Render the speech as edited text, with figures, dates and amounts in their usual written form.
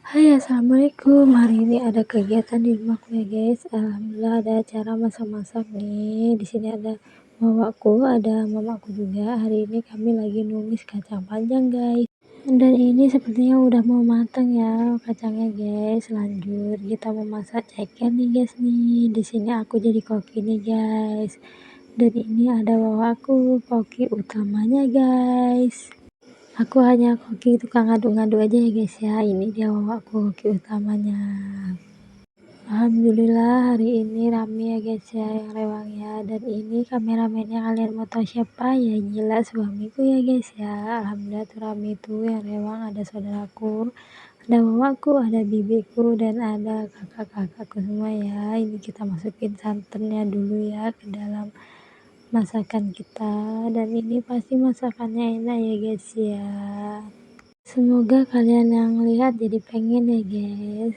Hai, assalamualaikum. Hari ini ada kegiatan di rumahku ya guys. Alhamdulillah ada acara masak-masak nih. Di sini ada mamaku, ada mamaku juga. Hari ini kami lagi numis kacang panjang guys. Dan ini sepertinya udah mau matang ya kacangnya guys. Lanjut kita mau masak ceker nih guys nih. Di sini aku jadi koki nih guys. Dan ini ada wawaku, koki utamanya guys. Aku hanya koki tukang ngadu-ngadu aja ya guys ya. Ini dia wawaku koki utamanya. Alhamdulillah hari ini rame ya guys ya yang rewang ya. Dan ini kameramennya kalian mau tahu siapa? Ya jelas suamiku ya guys ya. Alhamdulillah tuh rame tuh yang rewang, ada saudaraku, ada wawaku, ada bibiku, dan ada kakak-kakakku semua ya. Ini kita masukin santannya dulu ya ke dalam masakan kita, dan ini pasti masakannya enak ya guys ya. Semoga kalian yang lihat jadi pengen ya guys.